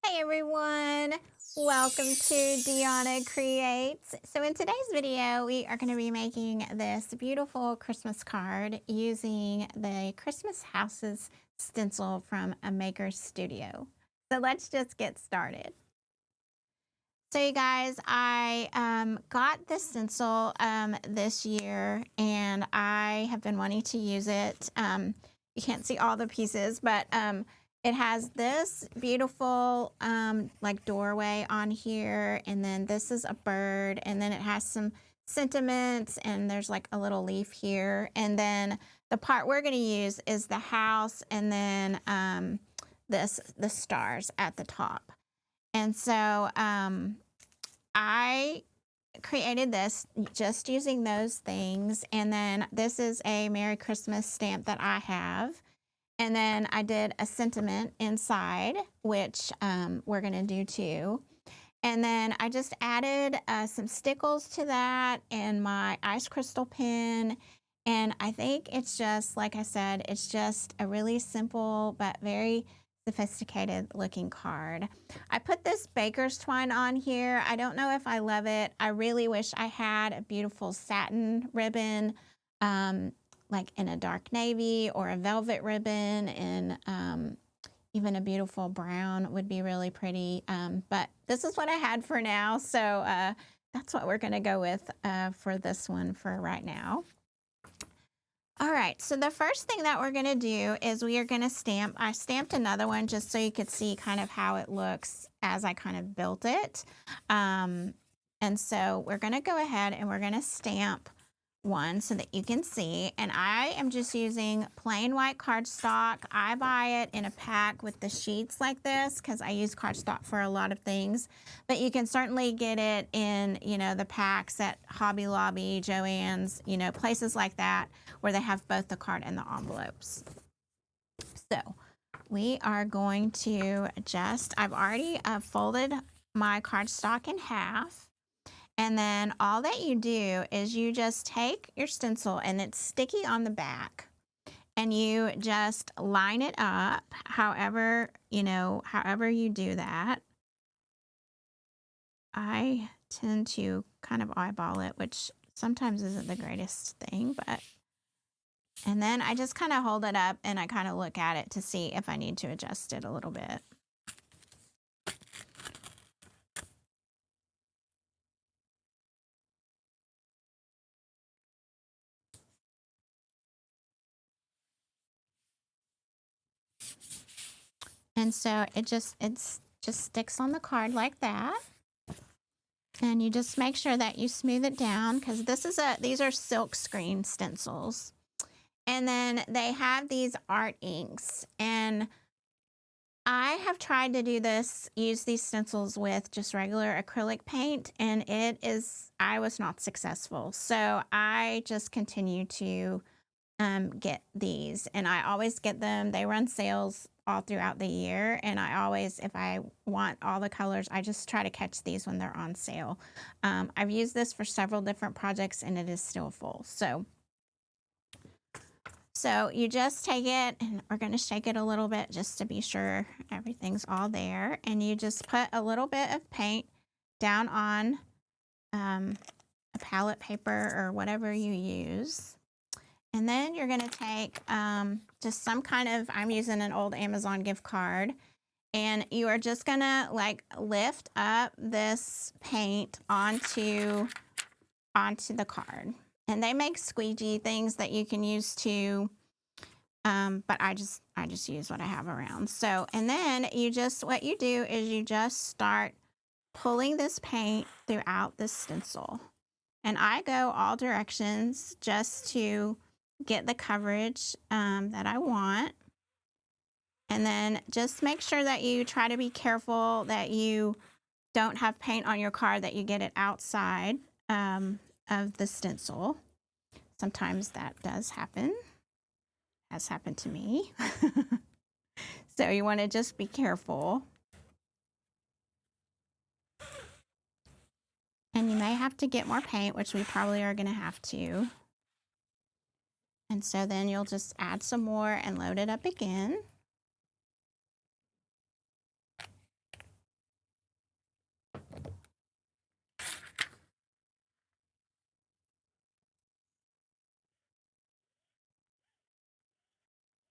Hey everyone, welcome to Dionea Creates. So in today's video, we are going to be making this beautiful Christmas card using the Christmas Houses stencil from a maker studio. So let's just get started. So you guys, I got this stencil this year and I have been wanting to use it. You can't see all the pieces, but it has this beautiful like doorway on here, and then this is a bird, and then it has some sentiments, and there's like a little leaf here, and then the part we're going to use is the house, and then the stars at the top. And so I created this just using those things. And then this is a Merry Christmas stamp that I have. And then I did a sentiment inside, which we're going to do too. And then I just added some stickles to that and my ice crystal pen. And I think it's just, like I said, it's just a really simple but very sophisticated looking card. I put this baker's twine on here. I don't know if I love it. I really wish I had a beautiful satin ribbon, like in a dark navy, or a velvet ribbon, and even a beautiful brown would be really pretty. But this is what I had for now. So that's what we're going to go with for this one for right now. All right, so the first thing that we're going to do is we are going to stamp. I stamped another one just so you could see kind of how it looks as I kind of built it. And so we're going to go ahead and we're going to stamp one so that you can see. And I am just using plain white cardstock. I buy it in a pack with the sheets like this because I use cardstock for a lot of things. But you can certainly get it in, the packs at Hobby Lobby, Joann's, places like that where they have both the card and the envelopes. So we are going to I've already folded my cardstock in half. And then all that you do is you just take your stencil, and it's sticky on the back, and you just line it up however you do that. I tend to kind of eyeball it, which sometimes isn't the greatest thing, and then I just kind of hold it up and I kind of look at it to see if I need to adjust it a little bit. And so it just sticks on the card like that. And you just make sure that you smooth it down, because these are silk screen stencils. And then they have these art inks. And I have tried to use these stencils with just regular acrylic paint, and I was not successful. So I just continue to get these, and I always get them. They run sales all throughout the year, and I always, if I want all the colors, I just try to catch these when they're on sale. I've used this for several different projects, and it is still full. So you just take it, and we're going to shake it a little bit just to be sure everything's all there, and you just put a little bit of paint down on a palette paper or whatever you use. And then you're going to take just some kind of, I'm using an old Amazon gift card, and you are just going to like lift up this paint onto the card. And they make squeegee things that you can use too, but I just use what I have around. So, and then what you do is you just start pulling this paint throughout the stencil. And I go all directions just to get the coverage that I want. And then just make sure that you try to be careful that you don't have paint on your card, that you get it outside of the stencil. Sometimes that does happen. Has happened to me. So you want to just be careful. And you may have to get more paint, which we probably are going to have to. And so then you'll just add some more and load it up again.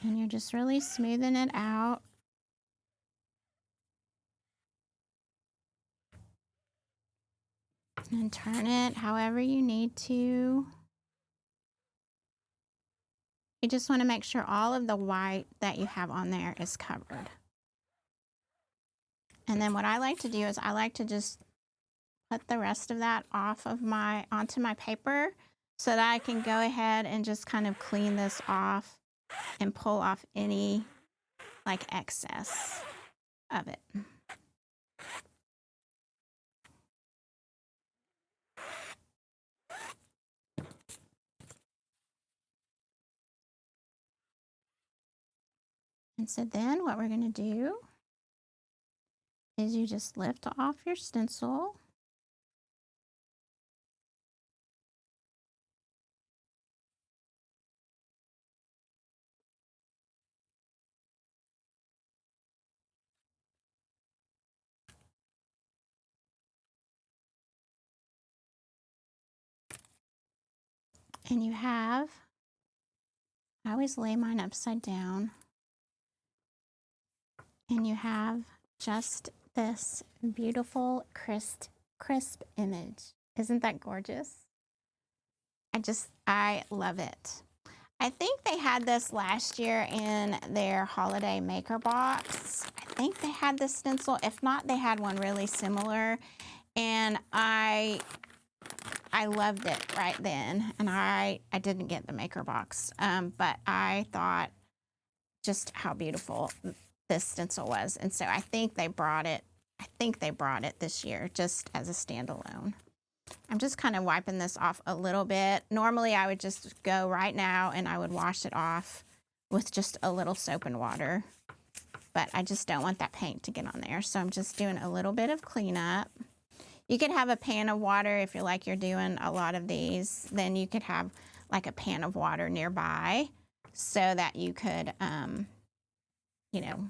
And you're just really smoothing it out. And turn it however you need to. You just want to make sure all of the white that you have on there is covered. And then what I like to do is I like to just put the rest of that onto my paper so that I can go ahead and just kind of clean this off and pull off any like excess of it. And so then what we're going to do is you just lift off your stencil. And you have, I always lay mine upside down. And you have just this beautiful, crisp image. Isn't that gorgeous? I love it. I think they had this last year in their holiday maker box. I think they had this stencil. If not, they had one really similar. And I loved it right then. And I didn't get the maker box, but I thought just how beautiful this stencil was. And so I think they brought it. I think they brought it this year just as a standalone. I'm just kind of wiping this off a little bit. Normally I would just go right now and I would wash it off with just a little soap and water, but I just don't want that paint to get on there. So I'm just doing a little bit of cleanup. You could have a pan of water if you're doing a lot of these, then you could have like a pan of water nearby so that you could, you know,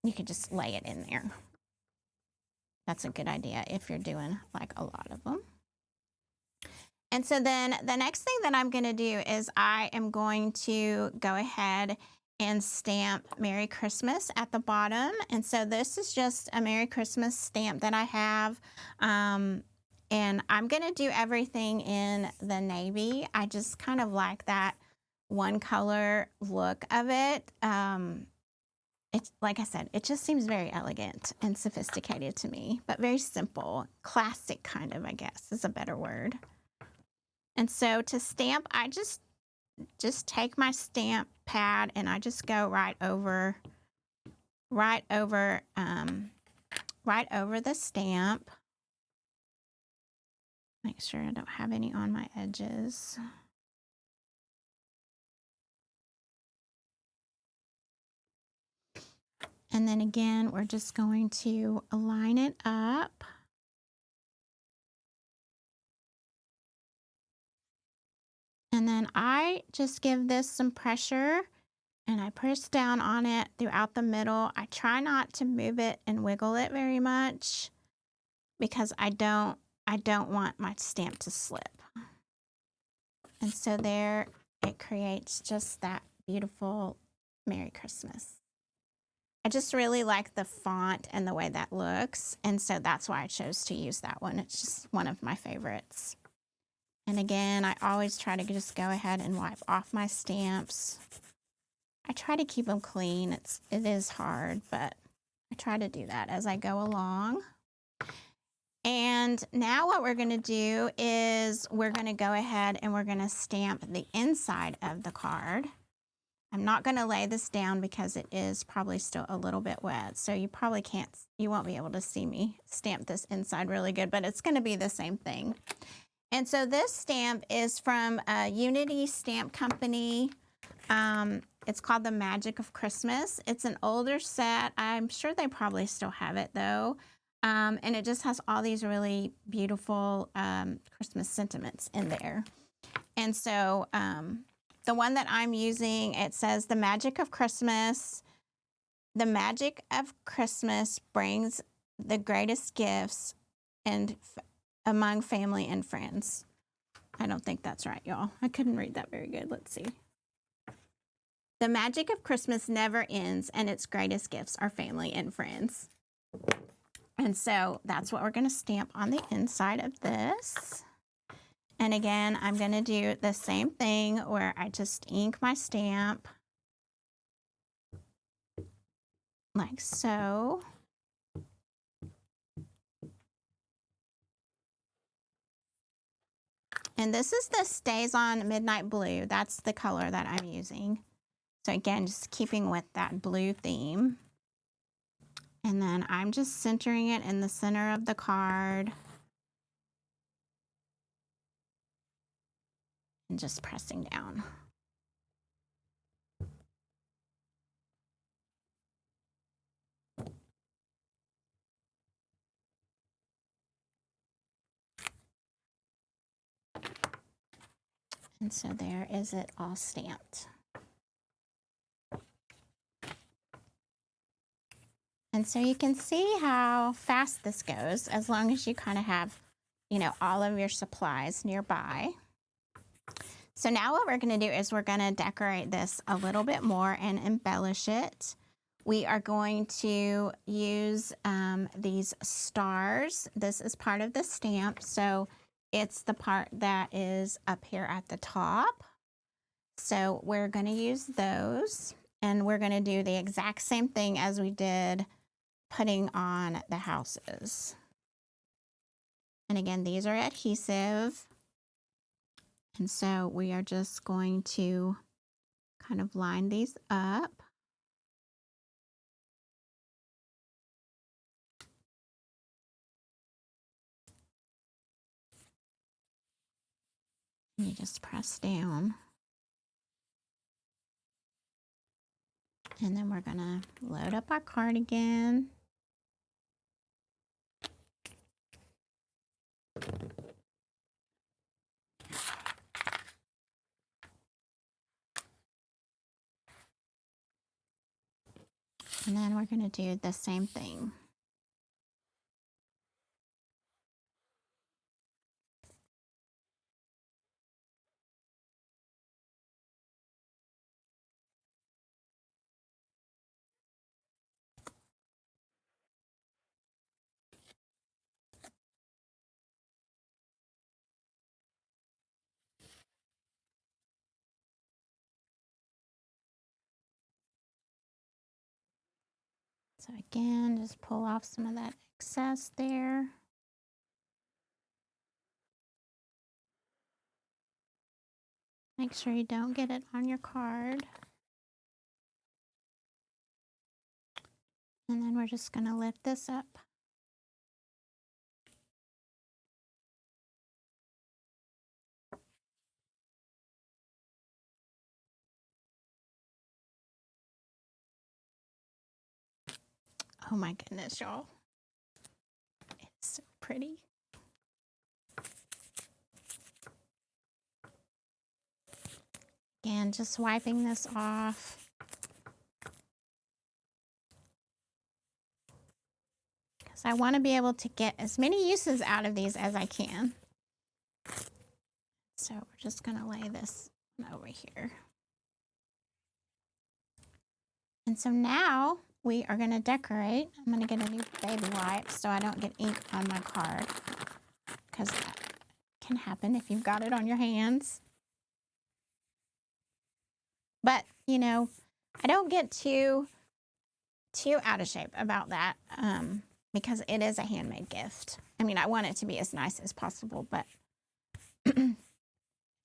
you could just lay it in there. That's a good idea if you're doing like a lot of them. And so then the next thing that I'm going to do is I am going to go ahead and stamp Merry Christmas at the bottom. And so this is just a Merry Christmas stamp that I have. And I'm going to do everything in the navy. I just kind of like that one color look of it. It's like I said, it just seems very elegant and sophisticated to me, but very simple, classic kind of, I guess, is a better word. And so to stamp, I just take my stamp pad and I just go right over the stamp. Make sure I don't have any on my edges. And then again, we're just going to align it up. And then I just give this some pressure and I press down on it throughout the middle. I try not to move it and wiggle it very much because I don't want my stamp to slip. And so there it creates just that beautiful Merry Christmas. I just really like the font and the way that looks, and so that's why I chose to use that one. It's just one of my favorites. And again, I always try to just go ahead and wipe off my stamps. I try to keep them clean. It is hard, but I try to do that as I go along. And now what we're going to do is we're going to go ahead and we're going to stamp the inside of the card. I'm not going to lay this down because it is probably still a little bit wet. So you won't be able to see me stamp this inside really good, but it's going to be the same thing. And so this stamp is from Unity Stamp Company. It's called The Magic of Christmas. It's an older set. I'm sure they probably still have it though. And it just has all these really beautiful Christmas sentiments in there. And so the one that I'm using, it says the magic of Christmas. The magic of Christmas brings the greatest gifts and among family and friends. I don't think that's right, y'all. I couldn't read that very good. Let's see. The magic of Christmas never ends, and its greatest gifts are family and friends. And so that's what we're going to stamp on the inside of this. And again, I'm going to do the same thing where I just ink my stamp like so. And this is the Stays On Midnight Blue. That's the color that I'm using. So again, just keeping with that blue theme. And then I'm just centering it in the center of the card. And just pressing down. And so there is it all stamped. And so you can see how fast this goes as long as you kind of have, you know, all of your supplies nearby. So now what we're going to do is we're going to decorate this a little bit more and embellish it. We are going to use these stars. This is part of the stamp, so it's the part that is up here at the top. So we're going to use those, and we're going to do the exact same thing as we did putting on the houses. And again, these are adhesive. And so we are just going to kind of line these up. And you just press down. And then we're gonna load up our card again. And then we're gonna do the same thing. So again, just pull off some of that excess there. Make sure you don't get it on your card. And then we're just gonna lift this up. Oh my goodness, y'all. It's so pretty. Again, just wiping this off. Because I want to be able to get as many uses out of these as I can. So we're just going to lay this over here. And so now we are going to decorate. I'm going to get a new baby wipe so I don't get ink on my card, because that can happen if you've got it on your hands. But, you know, I don't get too out of shape about that because it is a handmade gift. I mean, I want it to be as nice as possible, but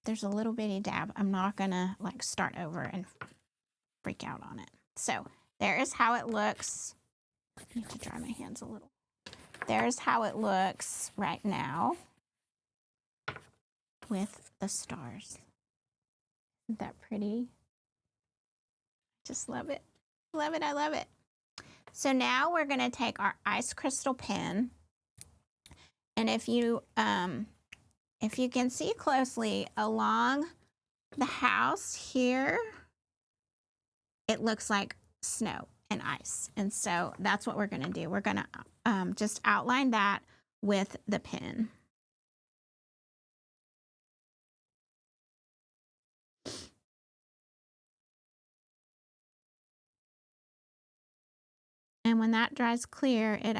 there's a little bitty dab. I'm not going to like start over and freak out on it. So there is how it looks. I need to dry my hands a little. There's how it looks right now with the stars. Isn't that pretty? Just love it. Love it. I love it. So now we're going to take our ice crystal pen. And if you can see closely along the house here, it looks like snow and ice. And so that's what we're going to do. We're going to just outline that with the pen. And when that dries clear, it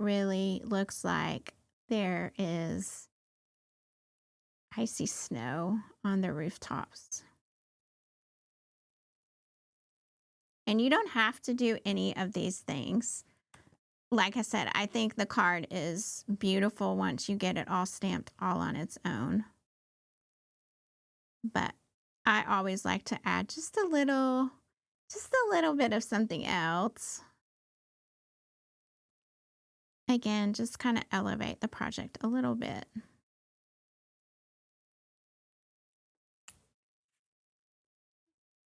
really looks like there is icy snow on the rooftops. And you don't have to do any of these things. Like I said, I think the card is beautiful once you get it all stamped all on its own. But I always like to add just a little bit of something else. Again, just kind of elevate the project a little bit.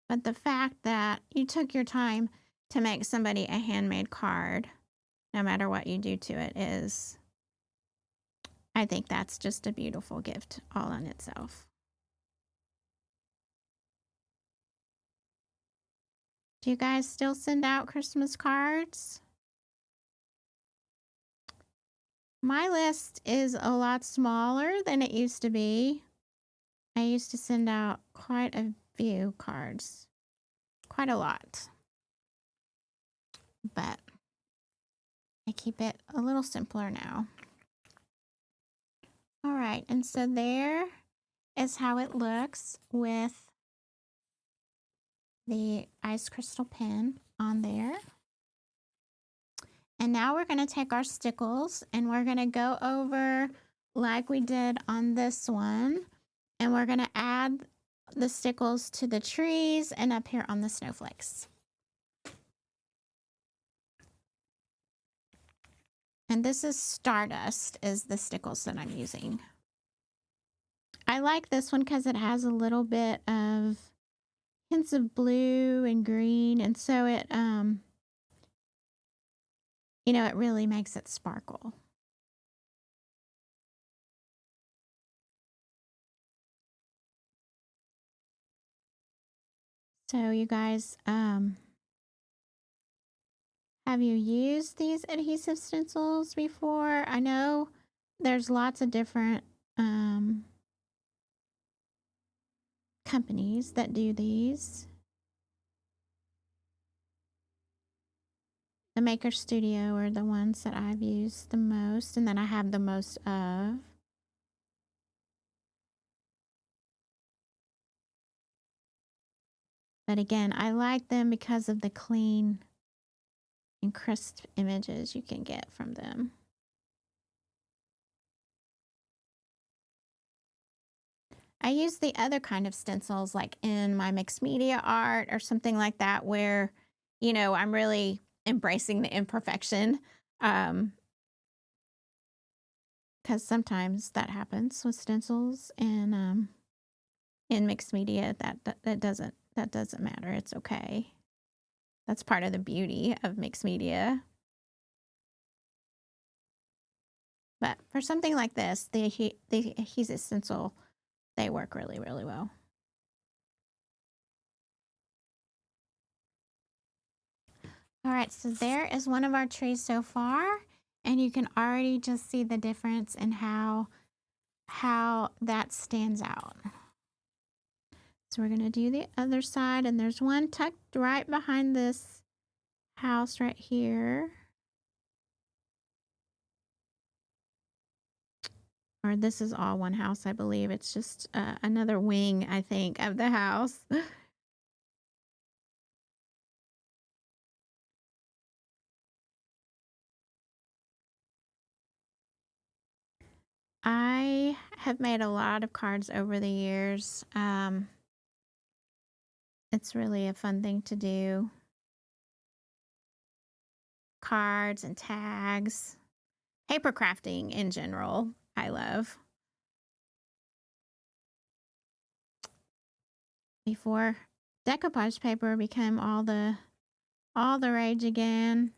But the fact that you took your time to make somebody a handmade card, no matter what you do to it, I think that's just a beautiful gift all on itself. Do you guys still send out Christmas cards? My list is a lot smaller than it used to be. I used to send out quite a few cards, quite a lot. But I keep it a little simpler now. All right, and so there is how it looks with the ice crystal pen on there. And now we're going to take our stickles and we're going to go over like we did on this one. And we're going to add the stickles to the trees and up here on the snowflakes. And this is Stardust, is the stickles that I'm using. I like this one because it has a little bit of hints of blue and green. And so it, it really makes it sparkle. So you guys, have you used these adhesive stencils before? I know there's lots of different companies that do these. The Maker Studio are the ones that I've used the most and that I have the most of. But again, I like them because of the clean and crisp images you can get from them. I use the other kind of stencils like in my mixed media art or something like that where, I'm really embracing the imperfection. Because sometimes that happens with stencils and in mixed media that doesn't matter. It's okay. That's part of the beauty of mixed media. But for something like this, the adhesive stencil, they work really, really well. All right, so there is one of our trees so far, and you can already just see the difference in how that stands out. So we're gonna do the other side, and there's one tucked right behind this house right here. Or this is all one house, I believe. It's just another wing, I think, of the house. I have made a lot of cards over the years. It's really a fun thing to do. Cards and tags, paper crafting in general, I love. Before decoupage paper became all the rage again,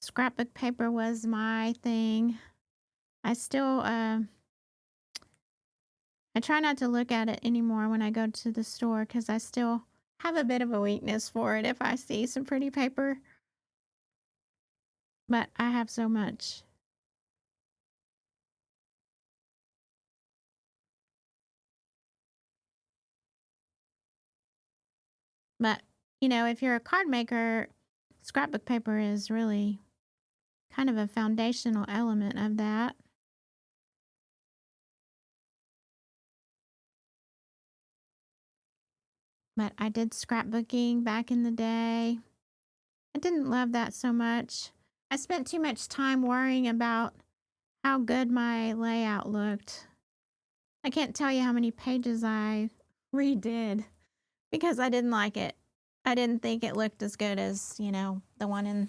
scrapbook paper was my thing. I still I try not to look at it anymore when I go to the store because I still have a bit of a weakness for it if I see some pretty paper. But I have so much. But, if you're a card maker, Scrapbook paper is really kind of a foundational element of that. But I did scrapbooking back in the day. I didn't love that so much. I spent too much time worrying about how good my layout looked. I can't tell you how many pages I redid because I didn't like it. I didn't think it looked as good as, the one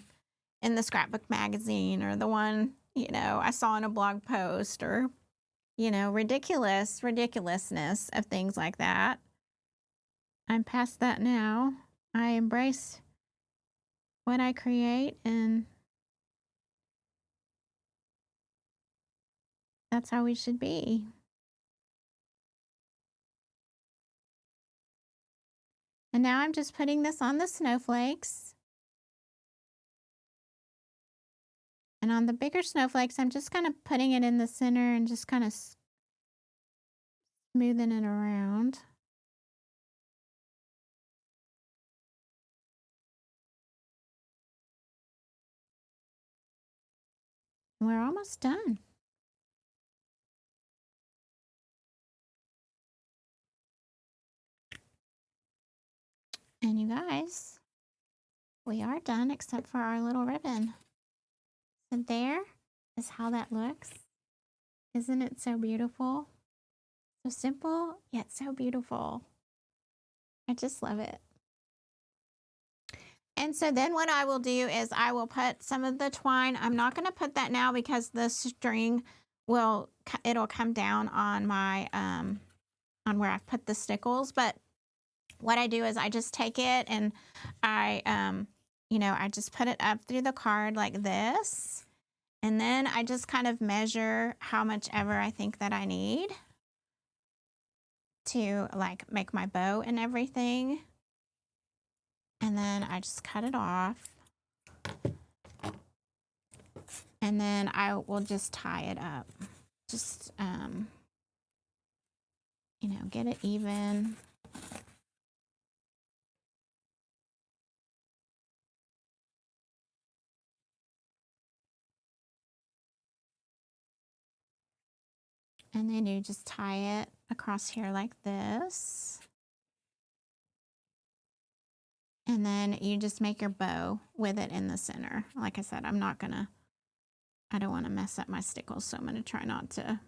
in the scrapbook magazine, or the one, I saw in a blog post, or, ridiculousness of things like that. I'm past that now. I embrace what I create, and that's how we should be. And now I'm just putting this on the snowflakes. And on the bigger snowflakes, I'm just kind of putting it in the center and just kind of smoothing it around. We're almost done. And you guys, we are done except for our little ribbon. So there is how that looks. Isn't it so beautiful? So simple, yet so beautiful. I just love it. And so then what I will do is I will put some of the twine. I'm not going to put that now because the string it'll come down on my, on where I've put the stickles. But what I do is I just take it and I just put it up through the card like this. And then I just kind of measure how much ever I think that I need to like make my bow and everything. And then I just cut it off. And then I will just tie it up. Just, get it even. And then you just tie it across here like this. And then you just make your bow with it in the center. Like I said, I don't want to mess up my stickles, so I'm going to try not to.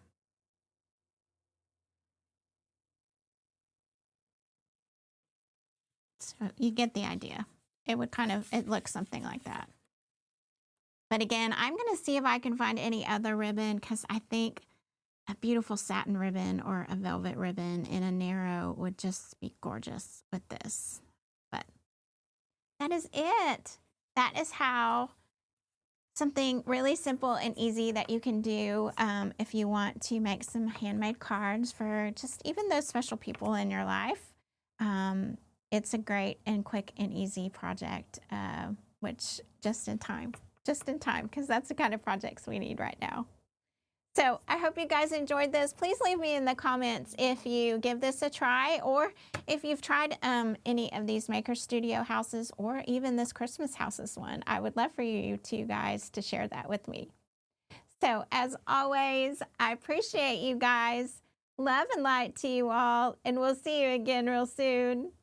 So you get the idea. It looks something like that. But again, I'm going to see if I can find any other ribbon, because I think a beautiful satin ribbon or a velvet ribbon in a narrow would just be gorgeous with this. But that is it. That is how something really simple and easy that you can do if you want to make some handmade cards for just even those special people in your life. It's a great and quick and easy project, which just in time, because that's the kind of projects we need right now. So I hope you guys enjoyed this. Please leave me in the comments if you give this a try, or if you've tried any of these Maker Studio houses, or even this Christmas houses one. I would love for you two guys to share that with me. So as always, I appreciate you guys. Love and light to you all, and we'll see you again real soon.